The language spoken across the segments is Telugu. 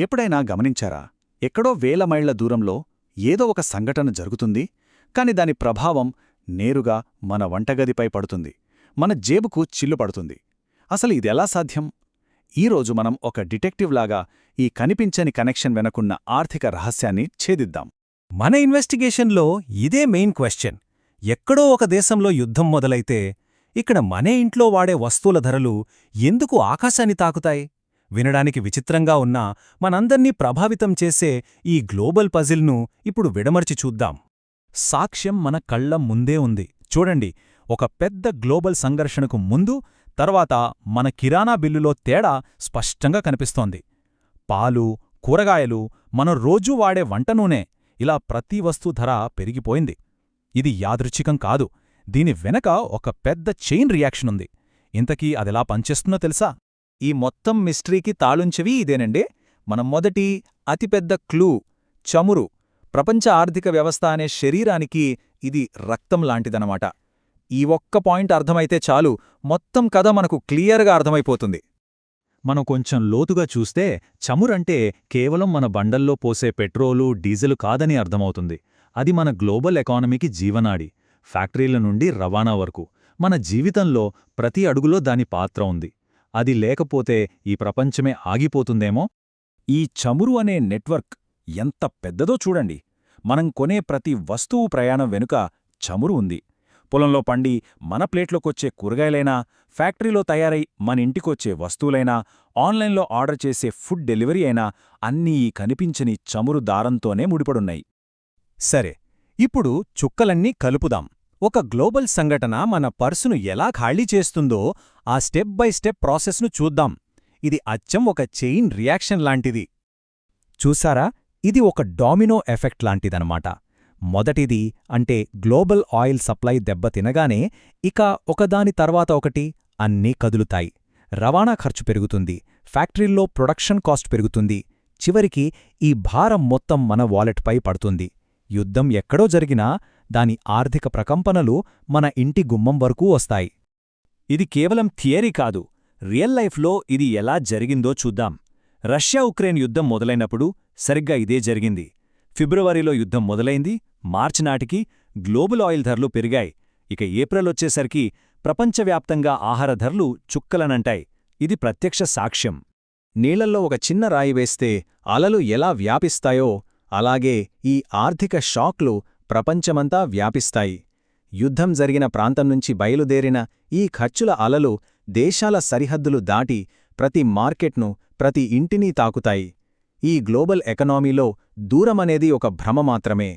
ఎప్పుడైనా గమనించారా? ఎక్కడో వేల మైళ్ల దూరంలో ఏదో ఒక సంఘటన జరుగుతుంది, కాని దాని ప్రభావం నేరుగా మన వంటగదిపై పడుతుంది, మన జేబుకు చిల్లు పడుతుంది. అసలు ఇదెలా సాధ్యం? ఈరోజు మనం ఒక డిటెక్టివ్లాగా ఈ కనిపించని కనెక్షన్ వెనకున్న ఆర్థిక రహస్యాన్ని ఛేదిద్దాం. మన ఇన్వెస్టిగేషన్లో ఇదే మెయిన్ క్వశ్చన్. ఎక్కడో ఒక దేశంలో యుద్ధం మొదలైతే ఇక్కడ మనే ఇంట్లో వాడే వస్తువుల ధరలు ఎందుకు ఆకాశాన్ని తాకుతాయి? వినడానికి విచిత్రంగా ఉన్నా మనందర్నీ ప్రభావితం చేసే ఈ గ్లోబల్ పజిల్ను ఇప్పుడు విడమర్చి చూద్దాం. సాక్ష్యం మన కళ్ల ముందే ఉంది. చూడండి, ఒక పెద్ద గ్లోబల్ సంఘర్షణకు ముందు తర్వాత మన కిరాణా బిల్లులో తేడా స్పష్టంగా కనిపిస్తోంది. పాలు, కూరగాయలు, మనం రోజూ వాడే వంట నూనె, ఇలా ప్రతి వస్తువు ధర పెరిగిపోయింది. ఇది యాదృచ్ఛికం కాదు. దీని వెనక ఒక పెద్ద చైన్ రియాక్షన్ ఉంది. ఇంతకీ అదెలా పనిచేస్తుందో తెలుసా? ఈ మొత్తం మిస్టరీకి తాళుంచెవి ఇదేనండి. మన మొదటి అతిపెద్ద క్లూ చమురు. ప్రపంచ ఆర్థిక వ్యవస్థ అనే శరీరానికి ఇది రక్తం లాంటిదనమాట. ఈ ఒక్క పాయింట్ అర్థమైతే చాలు, మొత్తం కథ మనకు క్లియర్గా అర్థమైపోతుంది. మనం కొంచెం లోతుగా చూస్తే చమురంటే కేవలం మన బండల్లో పోసే పెట్రోలు, డీజిలు కాదని అర్థమవుతుంది. అది మన గ్లోబల్ ఎకానమీకి జీవనాడి. ఫ్యాక్టరీల నుండి రవాణా వరకు మన జీవితంలో ప్రతి అడుగులో దాని పాత్ర ఉంది. అది లేకపోతే ఈ ప్రపంచమే ఆగిపోతుందేమో. ఈ చమురు అనే నెట్వర్క్ ఎంత పెద్దదో చూడండి. మనం కొనే ప్రతి వస్తువు ప్రయాణం వెనుక చమురు ఉంది. పొలంలో పండి మన ప్లేట్లోకొచ్చే కూరగాయలైనా, ఫ్యాక్టరీలో తయారై మన ఇంటికొచ్చే వస్తువులైనా, ఆన్లైన్లో ఆర్డర్ చేసే ఫుడ్ డెలివరీ అయినా అన్నీ ఈ కనిపించని చమురు దారంతోనే ముడిపడున్నాయి. సరే, ఇప్పుడు చుక్కలన్నీ కలుపుదాం. ఒక గ్లోబల్ సంఘటన మన పర్సును ఎలా ఖాళీ చేస్తుందో ఆ స్టెప్ బై స్టెప్ ప్రాసెస్ను చూద్దాం. ఇది అచ్చం ఒక చైన్ రియాక్షన్ లాంటిది. చూసారా, ఇది ఒక డామినో ఎఫెక్ట్ లాంటిదనమాట. మొదటిది అంటే గ్లోబల్ ఆయిల్ సప్లై దెబ్బతినగానే ఇక ఒకదాని తర్వాత ఒకటి అన్నీ కదులుతాయి. రవాణా ఖర్చు పెరుగుతుంది, ఫ్యాక్టరీల్లో ప్రొడక్షన్ కాస్ట్ పెరుగుతుంది, చివరికి ఈ భారం మొత్తం మన వాలెట్పై పడుతుంది. యుద్ధం ఎక్కడో జరిగినా దాని ఆర్థిక ప్రకంపనలు మన ఇంటి గుమ్మం వరకూ వస్తాయి. ఇది కేవలం థియరీ కాదు, రియల్ లైఫ్లో ఇది ఎలా జరిగిందో చూద్దాం. రష్యా ఉక్రెయిన్ యుద్ధం మొదలైనప్పుడు సరిగ్గా ఇదే జరిగింది. ఫిబ్రవరిలో యుద్ధం మొదలైంది, మార్చి నాటికి గ్లోబల్ ఆయిల్ ధరలు పెరిగాయి. ఇక ఏప్రిల్ వచ్చేసరికి ప్రపంచవ్యాప్తంగా ఆహార ధరలు చుక్కలనంటాయి. ఇది ప్రత్యక్ష సాక్ష్యం. నీళ్లల్లో ఒక చిన్న రాయి వేస్తే అలలు ఎలా వ్యాపిస్తాయో అలాగే ఈ ఆర్థిక షాక్లు ప్రపంచమంతా వ్యాపిస్తాయి. యుద్ధం జరిగిన ప్రాంతం నుంచి బయలుదేరిన ఈ ఖర్చుల అలలు దేశాల సరిహద్దులు దాటి ప్రతి మార్కెట్ను, ప్రతి ఇంటినీ తాకుతాయి. ఈ గ్లోబల్ ఎకనామీలో దూరమనేది ఒక భ్రమ మాత్రమే.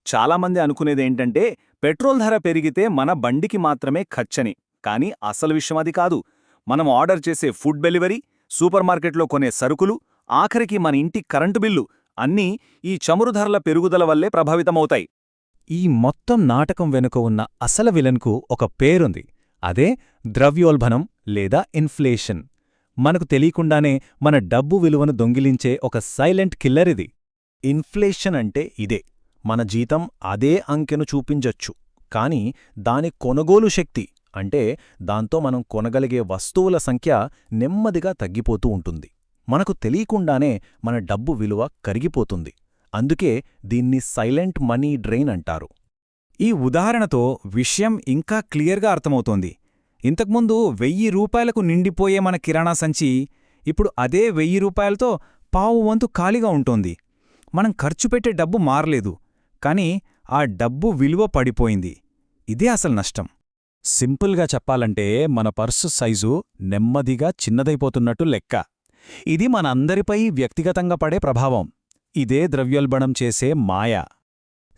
చాలామంది అనుకునేదేంటంటే పెట్రోల్ ధర పెరిగితే మన బండికి మాత్రమే ఖర్చని. కానీ అసలు విషయం అది కాదు. మనం ఆర్డర్ చేసే ఫుడ్ డెలివరీ, సూపర్ మార్కెట్లో కొనే సరుకులు, ఆఖరికి మన ఇంటి కరెంటు బిల్లు అన్నీ ఈ చమురు ధరల పెరుగుదల వల్లే ప్రభావితమవుతాయి. ఈ మొత్తం నాటకం వెనుక ఉన్న అసలు విలన్కు ఒక పేరుంది. అదే ద్రవ్యోల్బణం లేదా ఇన్ఫ్లేషన్. మనకు తెలియకుండానే మన డబ్బు విలువను దొంగిలించే ఒక సైలెంట్ కిల్లర్ ఇది. ఇన్ఫ్లేషన్ అంటే ఇదే. మన జీతం అదే అంకెను చూపించొచ్చు, కానీ దాని కొనుగోలు శక్తి అంటే దాంతో మనం కొనగలిగే వస్తువుల సంఖ్య నెమ్మదిగా తగ్గిపోతూ ఉంటుంది. మనకు తెలియకుండానే మన డబ్బు విలువ కరిగిపోతుంది. అందుకే దీన్ని సైలెంట్ మనీ డ్రెయిన్ అంటారు. ఈ ఉదాహరణతో విషయం ఇంకా క్లియర్గా అర్థమవుతోంది. ఇంతకుముందు 1000 రూపాయలకు నిండిపోయే మన కిరాణా సంచి ఇప్పుడు అదే 1000 రూపాయలతో పావు వంతు ఖాళీగా ఉంటోంది. మనం ఖర్చు పెట్టే డబ్బు మారలేదు, కానీ ఆ డబ్బు విలువ పడిపోయింది. ఇదే అసలు నష్టం. సింపుల్గా చెప్పాలంటే మన పర్సు సైజు నెమ్మదిగా చిన్నదైపోతున్నట్టు లెక్క. ఇది మనందరిపై వ్యక్తిగతంగా పడే ప్రభావం. ఇదే ద్రవ్యోల్బణం చేసే మాయ.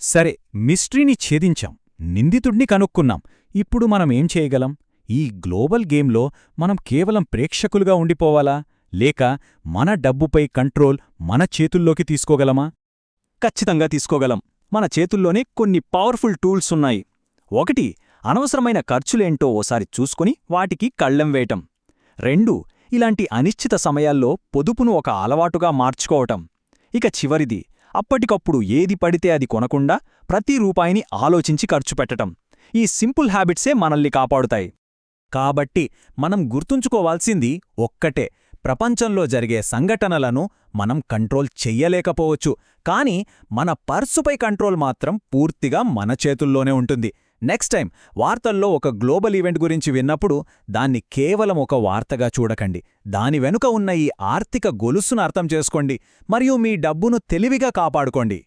సరే, మిస్టరీని ఛేదించాం, నిందితుడిని కనుక్కున్నాం. ఇప్పుడు మనమేం చేయగలం? ఈ గ్లోబల్ గేమ్లో మనం కేవలం ప్రేక్షకులుగా ఉండిపోవాలా, లేక మన డబ్బుపై కంట్రోల్ మన చేతుల్లోకి తీసుకోగలమా? ఖచ్చితంగా తీసుకోగలం. మన చేతుల్లోనే కొన్ని పవర్ఫుల్ టూల్స్ ఉన్నాయి. ఒకటి, అనవసరమైన ఖర్చులేంటో ఓసారి చూసుకుని వాటికి కళ్ళెం వేయటం. 2, ఇలాంటి అనిశ్చిత సమయాల్లో పొదుపును ఒక అలవాటుగా మార్చుకోవటం. ఇక చివరిది, అప్పటికప్పుడు ఏది పడితే అది కొనకుండా ప్రతి రూపాయిని ఆలోచించి ఖర్చు పెట్టటం. ఈ సింపుల్ హ్యాబిట్సే మనల్ని కాపాడుతాయి. కాబట్టి మనం గుర్తుంచుకోవాల్సింది ఒక్కటే, ప్రపంచంలో జరిగే సంఘటనలను మనం కంట్రోల్ చెయ్యలేకపోవచ్చు, కానీ మన పర్సుపై కంట్రోల్ మాత్రం పూర్తిగా మన చేతుల్లోనే ఉంటుంది. నెక్స్ట్ టైం వార్తల్లో ఒక గ్లోబల్ ఈవెంట్ గురించి విన్నప్పుడు దాన్ని కేవలం ఒక వార్తగా చూడకండి. దాని వెనుక ఉన్న ఈ ఆర్థిక గొలుసును అర్థం చేసుకోండి మరియు మీ డబ్బును తెలివిగా కాపాడుకోండి.